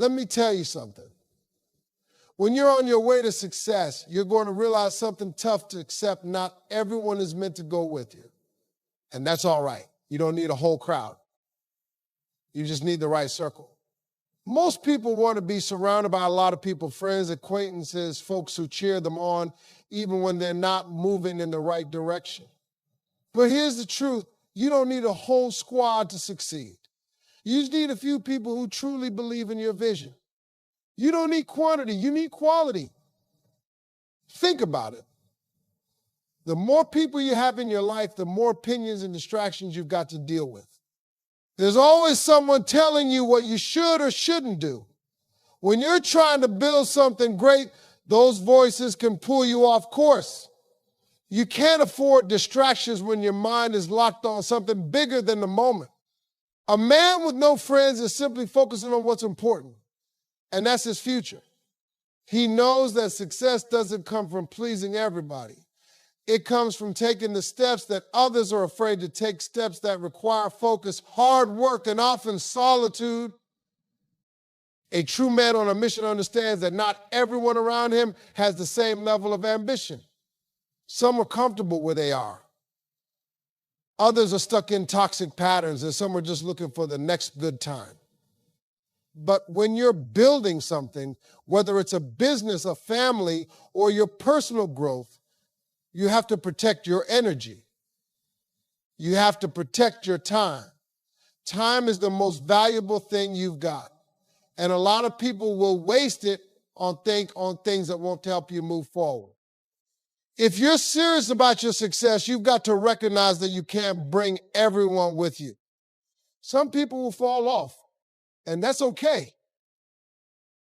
Let me tell you something. When you're on your way to success, you're going to realize something tough to accept. Not everyone is meant to go with you. And that's all right. You don't need a whole crowd. You just need the right circle. Most people want to be surrounded by a lot of people, friends, acquaintances, folks who cheer them on, even when they're not moving in the right direction. But here's the truth. You don't need a whole squad to succeed. You just need a few people who truly believe in your vision. You don't need quantity, you need quality. Think about it. The more people you have in your life, the more opinions and distractions you've got to deal with. There's always someone telling you what you should or shouldn't do. When you're trying to build something great, those voices can pull you off course. You can't afford distractions when your mind is locked on something bigger than the moment. A man with no friends is simply focusing on what's important, and that's his future. He knows that success doesn't come from pleasing everybody. It comes from taking the steps that others are afraid to take, steps that require focus, hard work, and often solitude. A true man on a mission understands that not everyone around him has the same level of ambition. Some are comfortable where they are. Others are stuck in toxic patterns, and some are just looking for the next good time. But when you're building something, whether it's a business, a family, or your personal growth, you have to protect your energy. You have to protect your time. Time is the most valuable thing you've got. And a lot of people will waste it on things that won't help you move forward. If you're serious about your success, you've got to recognize that you can't bring everyone with you. Some people will fall off, and that's okay.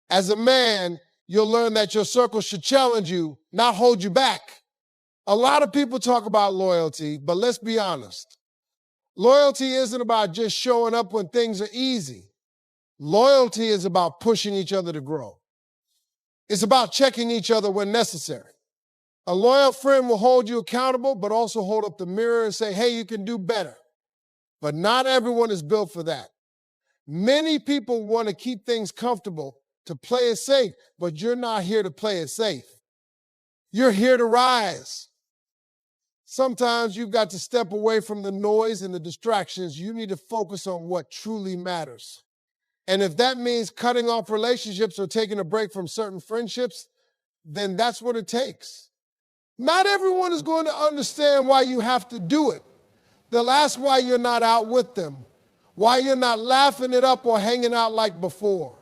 As a man, you'll learn that your circle should challenge you, not hold you back. A lot of people talk about loyalty, but let's be honest. Loyalty isn't about just showing up when things are easy. Loyalty is about pushing each other to grow. It's about checking each other when necessary. A loyal friend will hold you accountable, but also hold up the mirror and say, hey, you can do better. But not everyone is built for that. Many people want to keep things comfortable, to play it safe, but you're not here to play it safe. You're here to rise. Sometimes you've got to step away from the noise and the distractions. You need to focus on what truly matters. And if that means cutting off relationships or taking a break from certain friendships, then that's what it takes. Not everyone is going to understand why you have to do it. They'll ask why you're not out with them, why you're not laughing it up or hanging out like before.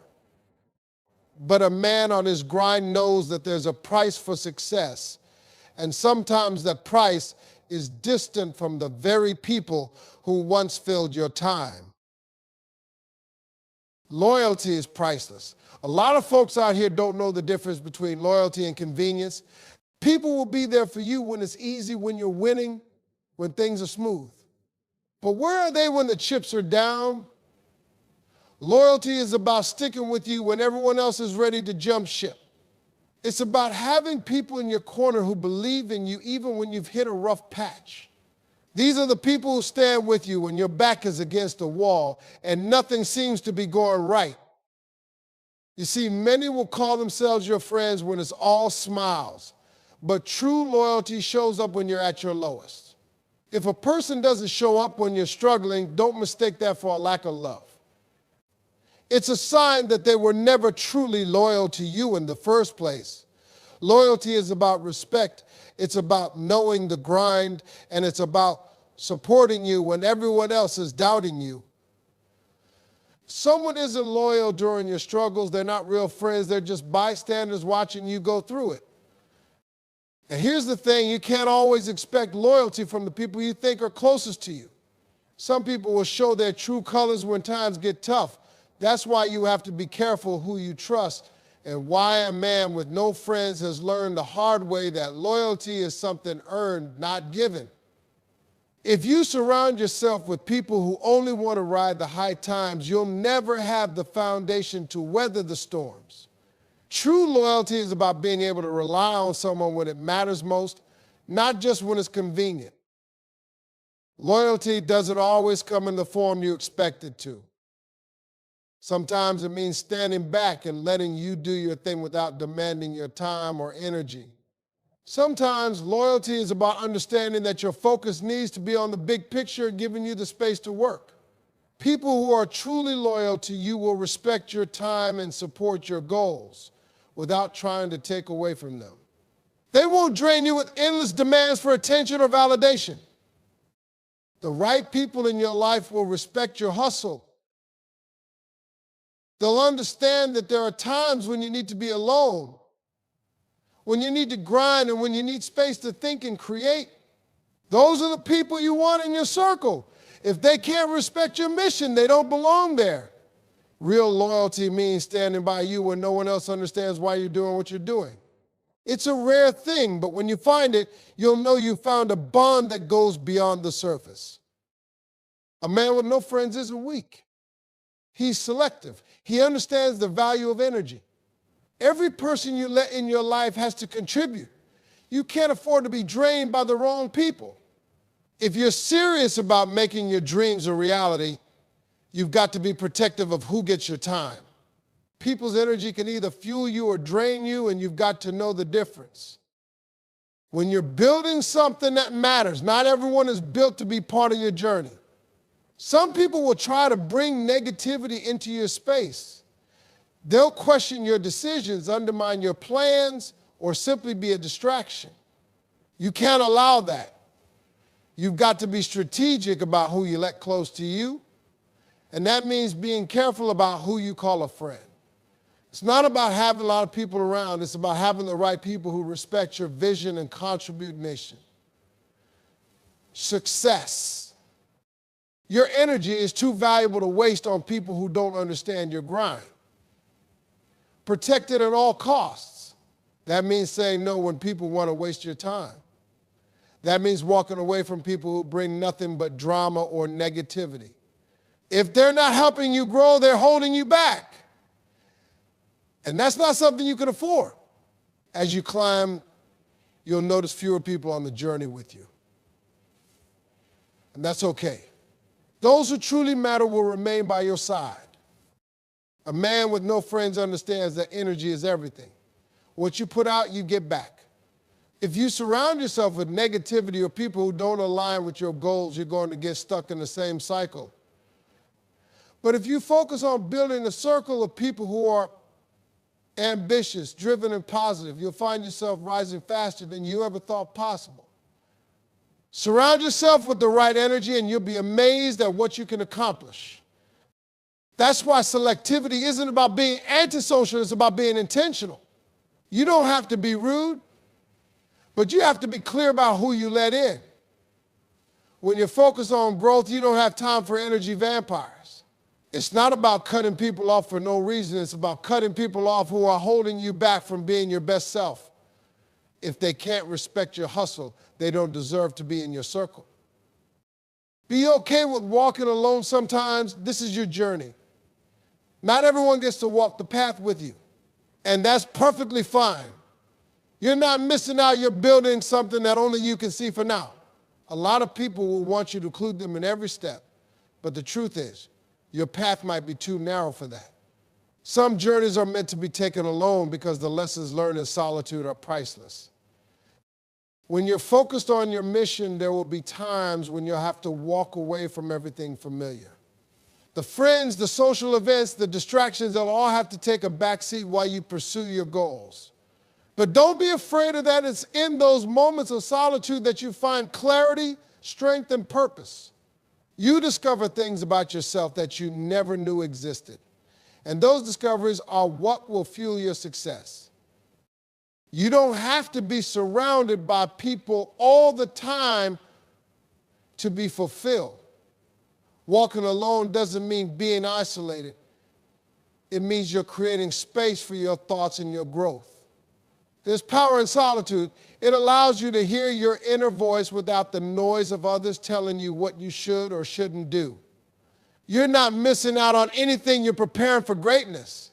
But a man on his grind knows that there's a price for success. And sometimes that price is distant from the very people who once filled your time. Loyalty is priceless. A lot of folks out here don't know the difference between loyalty and convenience. People will be there for you when it's easy, when you're winning, when things are smooth. But where are they when the chips are down? Loyalty is about sticking with you when everyone else is ready to jump ship. It's about having people in your corner who believe in you even when you've hit a rough patch. These are the people who stand with you when your back is against a wall and nothing seems to be going right. You see, many will call themselves your friends when it's all smiles, but true loyalty shows up when you're at your lowest. If a person doesn't show up when you're struggling, don't mistake that for a lack of love. It's a sign that they were never truly loyal to you in the first place. Loyalty is about respect. It's about knowing the grind, and it's about supporting you when everyone else is doubting you. Someone isn't loyal during your struggles. They're not real friends. They're just bystanders watching you go through it. And here's the thing, you can't always expect loyalty from the people you think are closest to you. Some people will show their true colors when times get tough. That's why you have to be careful who you trust, and why a man with no friends has learned the hard way that loyalty is something earned, not given. If you surround yourself with people who only want to ride the high times, you'll never have the foundation to weather the storms. True loyalty is about being able to rely on someone when it matters most, not just when it's convenient. Loyalty doesn't always come in the form you expect it to. Sometimes it means standing back and letting you do your thing without demanding your time or energy. Sometimes loyalty is about understanding that your focus needs to be on the big picture and giving you the space to work. People who are truly loyal to you will respect your time and support your goals without trying to take away from them. They won't drain you with endless demands for attention or validation. The right people in your life will respect your hustle. They'll understand that there are times when you need to be alone, when you need to grind, and when you need space to think and create. Those are the people you want in your circle. If they can't respect your mission, they don't belong there. Real loyalty means standing by you when no one else understands why you're doing what you're doing. It's a rare thing, but when you find it, you'll know you found a bond that goes beyond the surface. A man with no friends isn't weak. He's selective. He understands the value of energy. Every person you let in your life has to contribute. You can't afford to be drained by the wrong people. If you're serious about making your dreams a reality, you've got to be protective of who gets your time. People's energy can either fuel you or drain you, and you've got to know the difference. When you're building something that matters, not everyone is built to be part of your journey. Some people will try to bring negativity into your space. They'll question your decisions, undermine your plans, or simply be a distraction. You can't allow that. You've got to be strategic about who you let close to you, and that means being careful about who you call a friend. It's not about having a lot of people around. It's about having the right people who respect your vision and contribute mission. Success. Your energy is too valuable to waste on people who don't understand your grind. Protect it at all costs. That means saying no when people want to waste your time. That means walking away from people who bring nothing but drama or negativity. If they're not helping you grow, they're holding you back. And that's not something you can afford. As you climb, you'll notice fewer people on the journey with you. And that's okay. Those who truly matter will remain by your side. A man with no friends understands that energy is everything. What you put out, you get back. If you surround yourself with negativity or people who don't align with your goals, you're going to get stuck in the same cycle. But if you focus on building a circle of people who are ambitious, driven, and positive, you'll find yourself rising faster than you ever thought possible. Surround yourself with the right energy and you'll be amazed at what you can accomplish. That's why selectivity isn't about being antisocial, it's about being intentional. You don't have to be rude, but you have to be clear about who you let in. When you're focused on growth, you don't have time for energy vampires. It's not about cutting people off for no reason. It's about cutting people off who are holding you back from being your best self. If they can't respect your hustle, they don't deserve to be in your circle. Be okay with walking alone sometimes. This is your journey. Not everyone gets to walk the path with you, and that's perfectly fine. You're not missing out. You're building something that only you can see for now. A lot of people will want you to include them in every step, but the truth is, your path might be too narrow for that. Some journeys are meant to be taken alone because the lessons learned in solitude are priceless. When you're focused on your mission, there will be times when you'll have to walk away from everything familiar. The friends, the social events, the distractions, they'll all have to take a backseat while you pursue your goals. But don't be afraid of that. It's in those moments of solitude that you find clarity, strength, and purpose. You discover things about yourself that you never knew existed. And those discoveries are what will fuel your success. You don't have to be surrounded by people all the time to be fulfilled. Walking alone doesn't mean being isolated. It means you're creating space for your thoughts and your growth. There's power in solitude. It allows you to hear your inner voice without the noise of others telling you what you should or shouldn't do. You're not missing out on anything. You're preparing for greatness.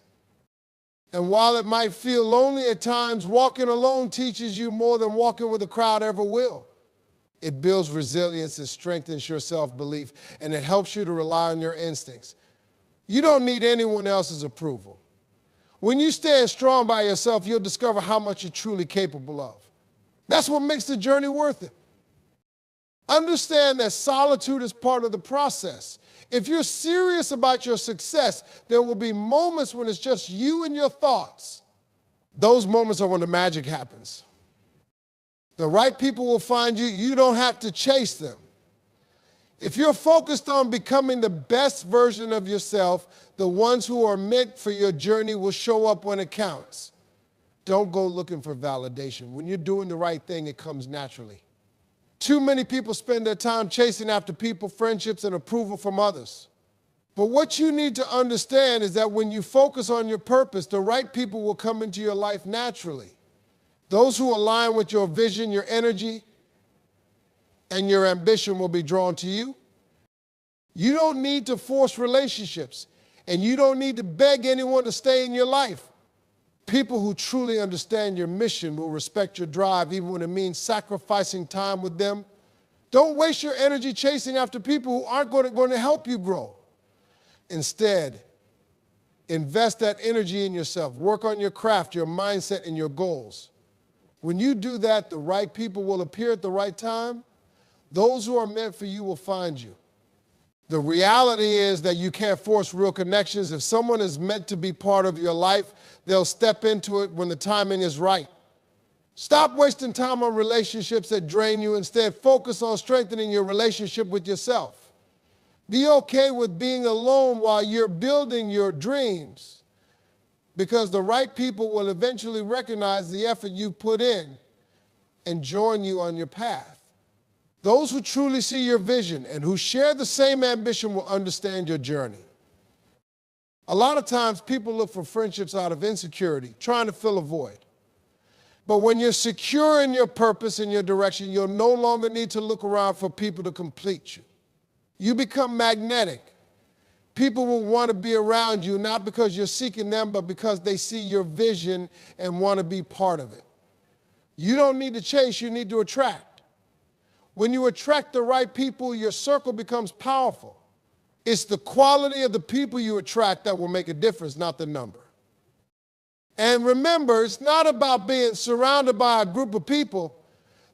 And while it might feel lonely at times, walking alone teaches you more than walking with a crowd ever will. It builds resilience, it strengthens your self-belief, and it helps you to rely on your instincts. You don't need anyone else's approval. When you stand strong by yourself, you'll discover how much you're truly capable of. That's what makes the journey worth it. Understand that solitude is part of the process. If you're serious about your success, there will be moments when it's just you and your thoughts. Those moments are when the magic happens. The right people will find you. You don't have to chase them. If you're focused on becoming the best version of yourself, the ones who are meant for your journey will show up when it counts. Don't go looking for validation. When you're doing the right thing, it comes naturally. Too many people spend their time chasing after people, friendships, and approval from others. But what you need to understand is that when you focus on your purpose, the right people will come into your life naturally. Those who align with your vision, your energy, and your ambition will be drawn to you. You don't need to force relationships, and you don't need to beg anyone to stay in your life. People who truly understand your mission will respect your drive, even when it means sacrificing time with them. Don't waste your energy chasing after people who aren't going to help you grow. Instead, invest that energy in yourself. Work on your craft, your mindset, and your goals. When you do that, the right people will appear at the right time. Those who are meant for you will find you. The reality is that you can't force real connections. If someone is meant to be part of your life, they'll step into it when the timing is right. Stop wasting time on relationships that drain you. Instead, focus on strengthening your relationship with yourself. Be okay with being alone while you're building your dreams, because the right people will eventually recognize the effort you put in and join you on your path. Those who truly see your vision and who share the same ambition will understand your journey. A lot of times people look for friendships out of insecurity, trying to fill a void. But when you're secure in your purpose and your direction, you'll no longer need to look around for people to complete you. You become magnetic. People will want to be around you, not because you're seeking them, but because they see your vision and want to be part of it. You don't need to chase, you need to attract. When you attract the right people, your circle becomes powerful. It's the quality of the people you attract that will make a difference, not the number. And remember, it's not about being surrounded by a group of people.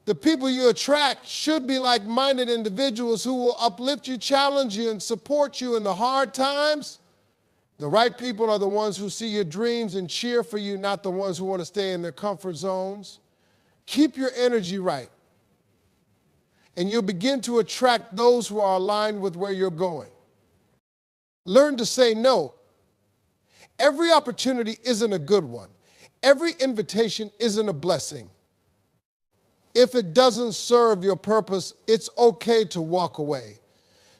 The people you attract should be like-minded individuals who will uplift you, challenge you, and support you in the hard times. The right people are the ones who see your dreams and cheer for you, not the ones who want to stay in their comfort zones. Keep your energy right, and you'll begin to attract those who are aligned with where you're going. Learn to say no. Every opportunity isn't a good one. Every invitation isn't a blessing. If it doesn't serve your purpose, it's okay to walk away.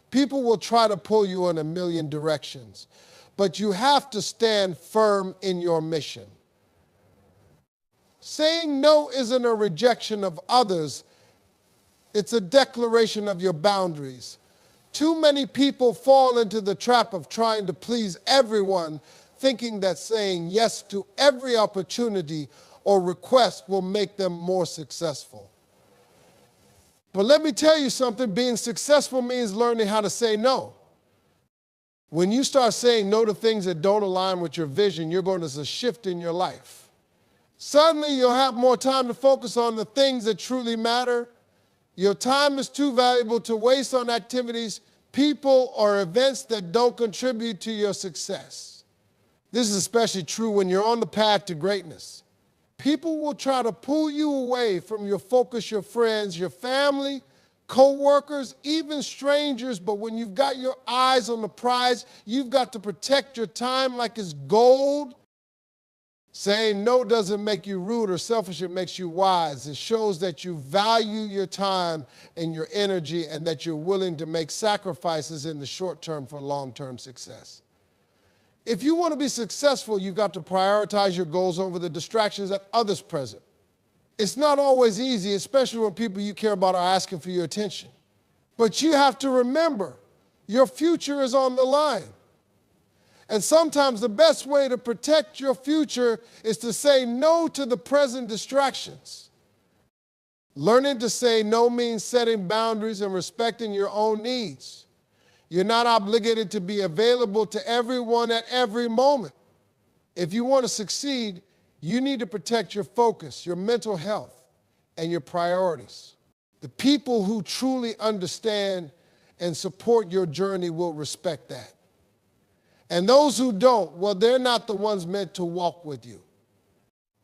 People will try to pull you in a million directions, but you have to stand firm in your mission. Saying no isn't a rejection of others. It's a declaration of your boundaries. Too many people fall into the trap of trying to please everyone, thinking that saying yes to every opportunity or request will make them more successful. But let me tell you something, being successful means learning how to say no. When you start saying no to things that don't align with your vision, you're going to see a shift in your life. Suddenly, you'll have more time to focus on the things that truly matter. Your time is too valuable to waste on activities, people, or events that don't contribute to your success. This is especially true when you're on the path to greatness. People will try to pull you away from your focus, your friends, your family, co-workers, even strangers, but when you've got your eyes on the prize, you've got to protect your time like it's gold. Saying no doesn't make you rude or selfish, it makes you wise. It shows that you value your time and your energy and that you're willing to make sacrifices in the short term for long-term success. If you want to be successful, you've got to prioritize your goals over the distractions that others present. It's not always easy, especially when people you care about are asking for your attention. But you have to remember, your future is on the line. And sometimes the best way to protect your future is to say no to the present distractions. Learning to say no means setting boundaries and respecting your own needs. You're not obligated to be available to everyone at every moment. If you want to succeed, you need to protect your focus, your mental health, and your priorities. The people who truly understand and support your journey will respect that. And those who don't, well, they're not the ones meant to walk with you.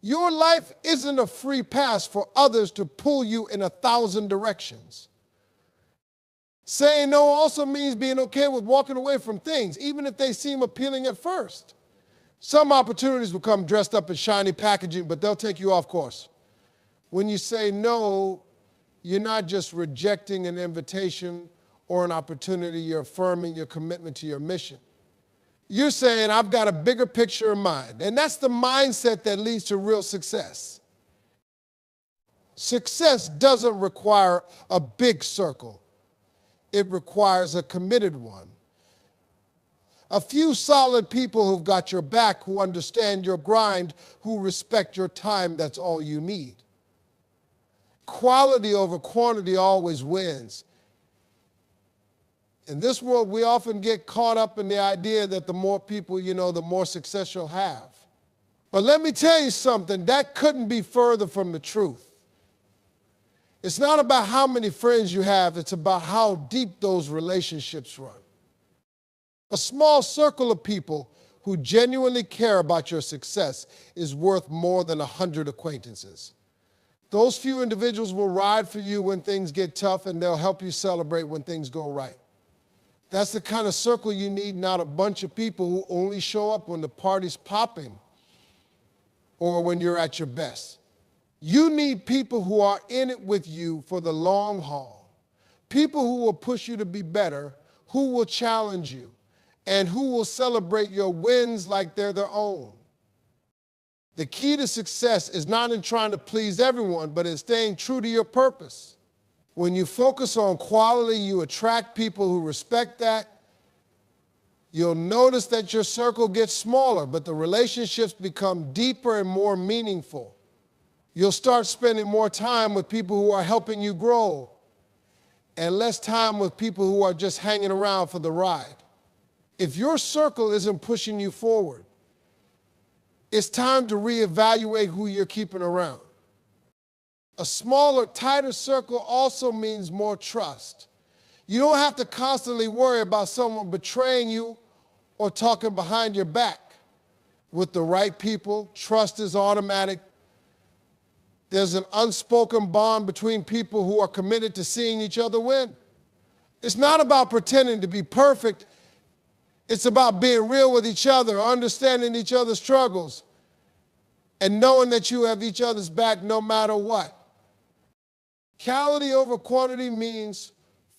Your life isn't a free pass for others to pull you in 1,000 directions. Saying no also means being okay with walking away from things, even if they seem appealing at first. Some opportunities will come dressed up in shiny packaging, but they'll take you off course. When you say no, you're not just rejecting an invitation or an opportunity, you're affirming your commitment to your mission. You're saying, I've got a bigger picture in mind. And that's the mindset that leads to real success. Success doesn't require a big circle. It requires a committed one. A few solid people who've got your back, who understand your grind, who respect your time, that's all you need. Quality over quantity always wins. In this world, we often get caught up in the idea that the more people you know, the more success you'll have. But let me tell you something, that couldn't be further from the truth. It's not about how many friends you have, it's about how deep those relationships run. A small circle of people who genuinely care about your success is worth more than 100 acquaintances. Those few individuals will ride for you when things get tough, and they'll help you celebrate when things go right. That's the kind of circle you need, not a bunch of people who only show up when the party's popping or when you're at your best. You need people who are in it with you for the long haul. People who will push you to be better, who will challenge you, and who will celebrate your wins like they're their own. The key to success is not in trying to please everyone, but in staying true to your purpose. When you focus on quality, you attract people who respect that. You'll notice that your circle gets smaller, but the relationships become deeper and more meaningful. You'll start spending more time with people who are helping you grow and less time with people who are just hanging around for the ride. If your circle isn't pushing you forward, it's time to reevaluate who you're keeping around. A smaller, tighter circle also means more trust. You don't have to constantly worry about someone betraying you or talking behind your back. With the right people, trust is automatic. There's an unspoken bond between people who are committed to seeing each other win. It's not about pretending to be perfect. It's about being real with each other, understanding each other's struggles, and knowing that you have each other's back no matter what. Quality over quantity means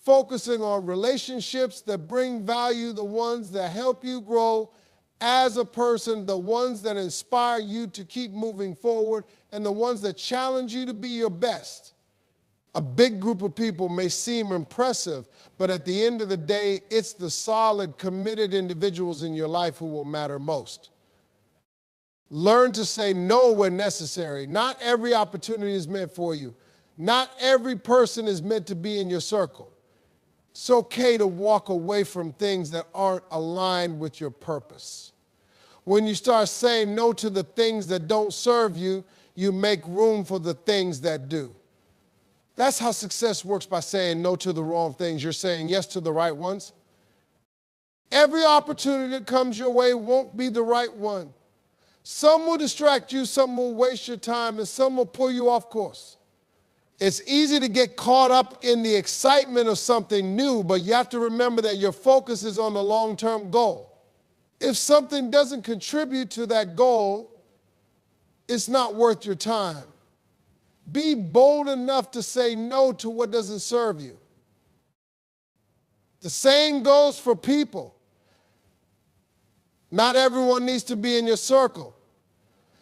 focusing on relationships that bring value, the ones that help you grow as a person, the ones that inspire you to keep moving forward, and the ones that challenge you to be your best. A big group of people may seem impressive, but at the end of the day, it's the solid, committed individuals in your life who will matter most. Learn to say no when necessary. Not every opportunity is meant for you. Not every person is meant to be in your circle. It's okay to walk away from things that aren't aligned with your purpose. When you start saying no to the things that don't serve you, you make room for the things that do. That's how success works, by saying no to the wrong things. You're saying yes to the right ones. Every opportunity that comes your way won't be the right one. Some will distract you, some will waste your time, and some will pull you off course. It's easy to get caught up in the excitement of something new, but you have to remember that your focus is on the long-term goal. If something doesn't contribute to that goal, it's not worth your time. Be bold enough to say no to what doesn't serve you. The same goes for people. Not everyone needs to be in your circle.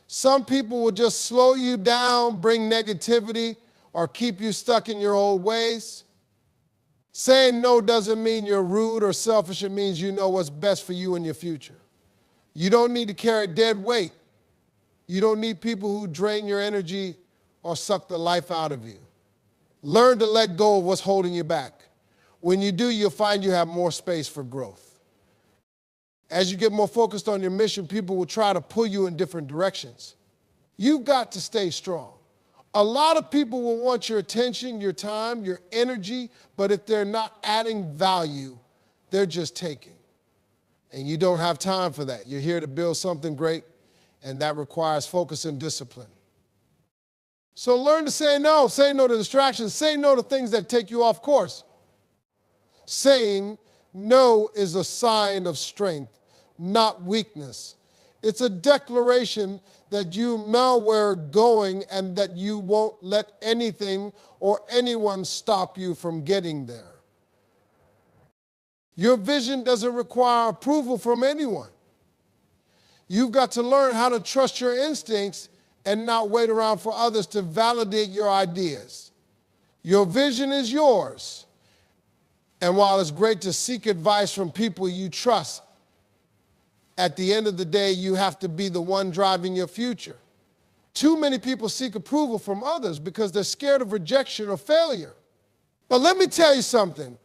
Some people will just slow you down, bring negativity, or keep you stuck in your old ways. Saying no doesn't mean you're rude or selfish. It means you know what's best for you in your future. You don't need to carry dead weight. You don't need people who drain your energy or suck the life out of you. Learn to let go of what's holding you back. When you do, you'll find you have more space for growth. As you get more focused on your mission, people will try to pull you in different directions. You've got to stay strong. A lot of people will want your attention, your time, your energy, but if they're not adding value, they're just taking. And you don't have time for that. You're here to build something great, and that requires focus and discipline. So learn to say no. Say no to distractions. Say no to things that take you off course. Saying no is a sign of strength, not weakness. It's a declaration that you know where you're going and that you won't let anything or anyone stop you from getting there. Your vision doesn't require approval from anyone. You've got to learn how to trust your instincts and not wait around for others to validate your ideas. Your vision is yours. And while it's great to seek advice from people you trust, at the end of the day, you have to be the one driving your future. Too many people seek approval from others because they're scared of rejection or failure. But let me tell you something.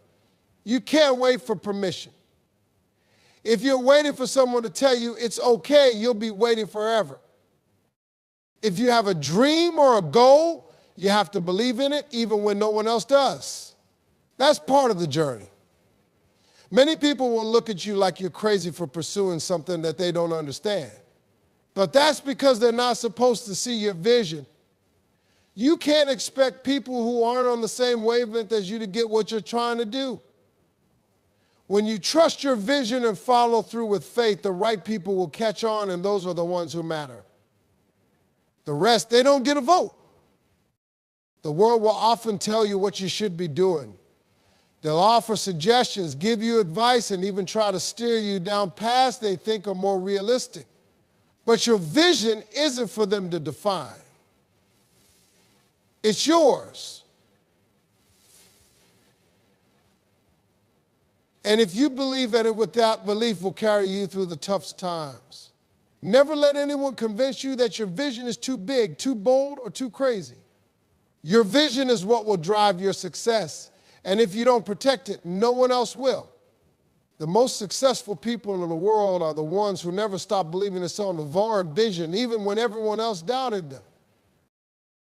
You can't wait for permission. If you're waiting for someone to tell you it's okay, you'll be waiting forever. If you have a dream or a goal, you have to believe in it even when no one else does. That's part of the journey. Many people will look at you like you're crazy for pursuing something that they don't understand. But that's because they're not supposed to see your vision. You can't expect people who aren't on the same wavelength as you to get what you're trying to do. When you trust your vision and follow through with faith, the right people will catch on, and those are the ones who matter. The rest, they don't get a vote. The world will often tell you what you should be doing. They'll offer suggestions, give you advice, and even try to steer you down paths they think are more realistic. But your vision isn't for them to define. It's yours. And if you believe in it, without belief will carry you through the toughest times. Never let anyone convince you that your vision is too big, too bold, or too crazy. Your vision is what will drive your success. And if you don't protect it, no one else will. The most successful people in the world are the ones who never stop believing in some avowed vision, even when everyone else doubted them.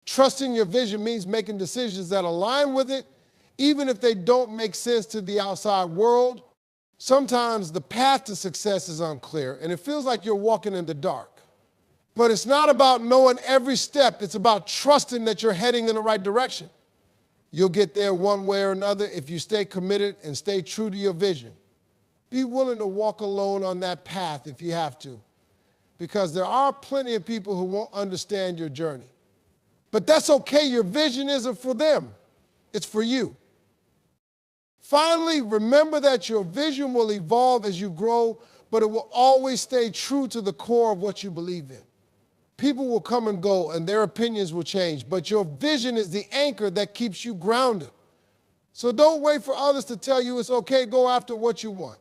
Trusting your vision means making decisions that align with it, even if they don't make sense to the outside world. Sometimes the path to success is unclear, and it feels like you're walking in the dark. But it's not about knowing every step. It's about trusting that you're heading in the right direction. You'll get there one way or another if you stay committed and stay true to your vision. Be willing to walk alone on that path if you have to, because there are plenty of people who won't understand your journey. But that's okay. Your vision isn't for them. It's for you. Finally, remember that your vision will evolve as you grow, but it will always stay true to the core of what you believe in. People will come and go, and their opinions will change, but your vision is the anchor that keeps you grounded. So don't wait for others to tell you it's okay. Go after what you want.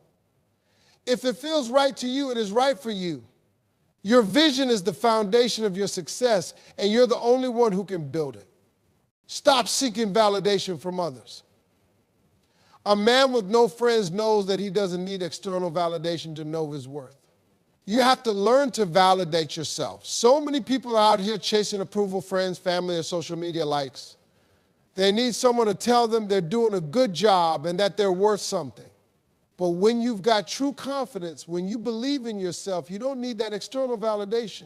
If it feels right to you, it is right for you. Your vision is the foundation of your success, and you're the only one who can build it. Stop seeking validation from others. A man with no friends knows that he doesn't need external validation to know his worth. You have to learn to validate yourself. So many people are out here chasing approval, friends, family, or social media likes. They need someone to tell them they're doing a good job and that they're worth something. But when you've got true confidence, when you believe in yourself, you don't need that external validation.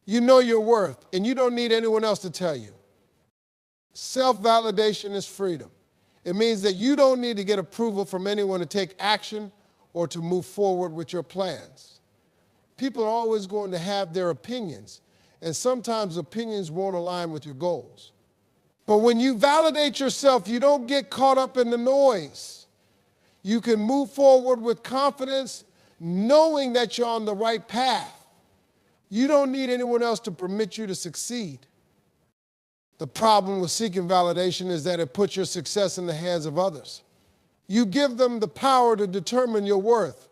You know your worth, and you don't need anyone else to tell you. Self-validation is freedom. It means that you don't need to get approval from anyone to take action or to move forward with your plans. People are always going to have their opinions, and sometimes opinions won't align with your goals. But when you validate yourself, you don't get caught up in the noise. You can move forward with confidence, knowing that you're on the right path. You don't need anyone else to permit you to succeed. The problem with seeking validation is that it puts your success in the hands of others. You give them the power to determine your worth.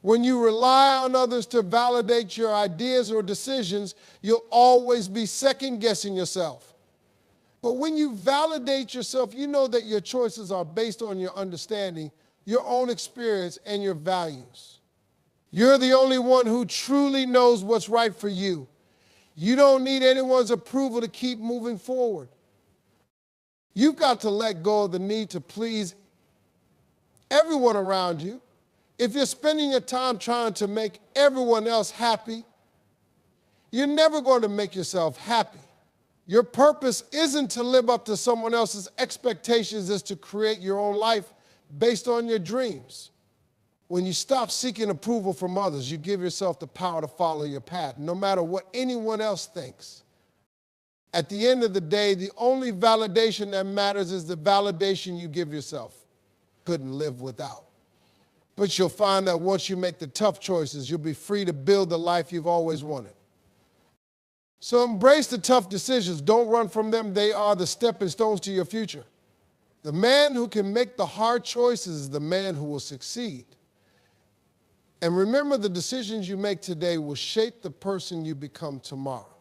When you rely on others to validate your ideas or decisions, you'll always be second-guessing yourself. But when you validate yourself, you know that your choices are based on your understanding, your own experience, and your values. You're the only one who truly knows what's right for you. You don't need anyone's approval to keep moving forward. You've got to let go of the need to please everyone around you. If you're spending your time trying to make everyone else happy, you're never going to make yourself happy. Your purpose isn't to live up to someone else's expectations, it's to create your own life based on your dreams. When you stop seeking approval from others, you give yourself the power to follow your path, no matter what anyone else thinks. At the end of the day, the only validation that matters is the validation you give yourself. Couldn't live without. But you'll find that once you make the tough choices, you'll be free to build the life you've always wanted. So embrace the tough decisions. Don't run from them. They are the stepping stones to your future. The man who can make the hard choices is the man who will succeed. And remember, the decisions you make today will shape the person you become tomorrow.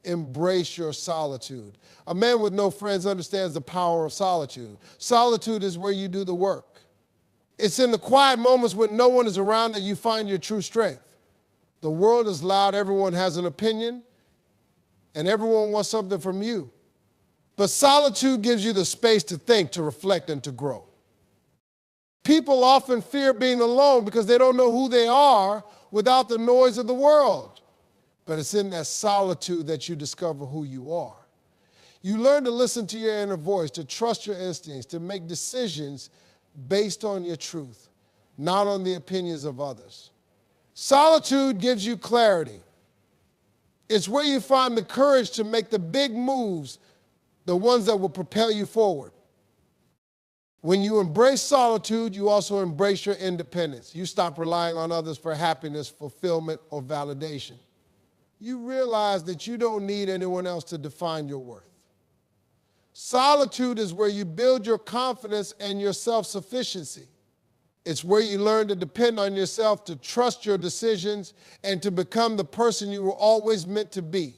Embrace your solitude. A man with no friends understands the power of solitude. Solitude is where you do the work. It's in the quiet moments when no one is around that you find your true strength. The world is loud, everyone has an opinion, and everyone wants something from you. But solitude gives you the space to think, to reflect, and to grow. People often fear being alone because they don't know who they are without the noise of the world. But it's in that solitude that you discover who you are. You learn to listen to your inner voice, to trust your instincts, to make decisions based on your truth, not on the opinions of others. Solitude gives you clarity. It's where you find the courage to make the big moves, the ones that will propel you forward. When you embrace solitude, you also embrace your independence. You stop relying on others for happiness, fulfillment, or validation. You realize that you don't need anyone else to define your worth. Solitude is where you build your confidence and your self-sufficiency. It's where you learn to depend on yourself, to trust your decisions, and to become the person you were always meant to be.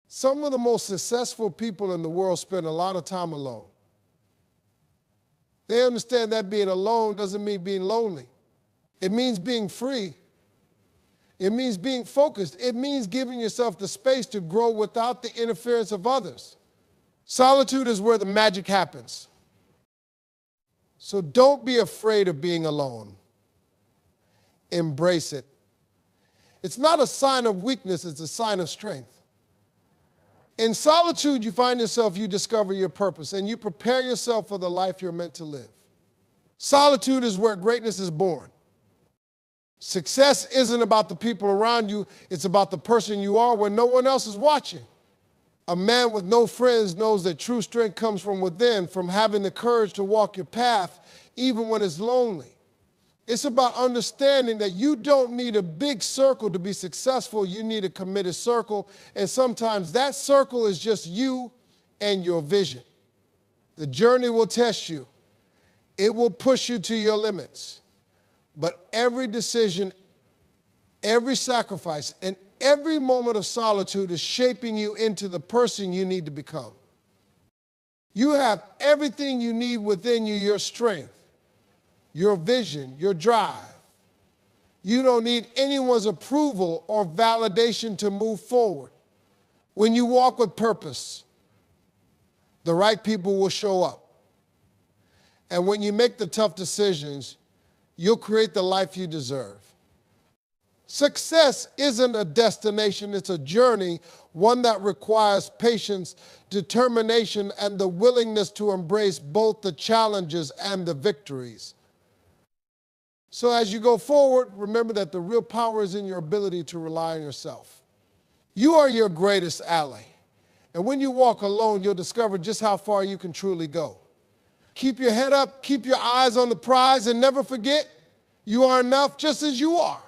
Some of the most successful people in the world spend a lot of time alone. They understand that being alone doesn't mean being lonely. It means being free. It means being focused. It means giving yourself the space to grow without the interference of others. Solitude is where the magic happens. So don't be afraid of being alone. Embrace it. It's not a sign of weakness, it's a sign of strength. In solitude, you find yourself, you discover your purpose, and you prepare yourself for the life you're meant to live. Solitude is where greatness is born. Success isn't about the people around you, it's about the person you are when no one else is watching. A man with no friends knows that true strength comes from within, from having the courage to walk your path, even when it's lonely. It's about understanding that you don't need a big circle to be successful. You need a committed circle, and sometimes that circle is just you and your vision. The journey will test you. It will push you to your limits. But every decision, every sacrifice, and every moment of solitude is shaping you into the person you need to become. You have everything you need within you, your strength, your vision, your drive. You don't need anyone's approval or validation to move forward. When you walk with purpose, the right people will show up. And when you make the tough decisions, you'll create the life you deserve. Success isn't a destination, it's a journey, one that requires patience, determination, and the willingness to embrace both the challenges and the victories. So as you go forward, remember that the real power is in your ability to rely on yourself. You are your greatest ally. And when you walk alone, you'll discover just how far you can truly go. Keep your head up, keep your eyes on the prize, and never forget, you are enough just as you are.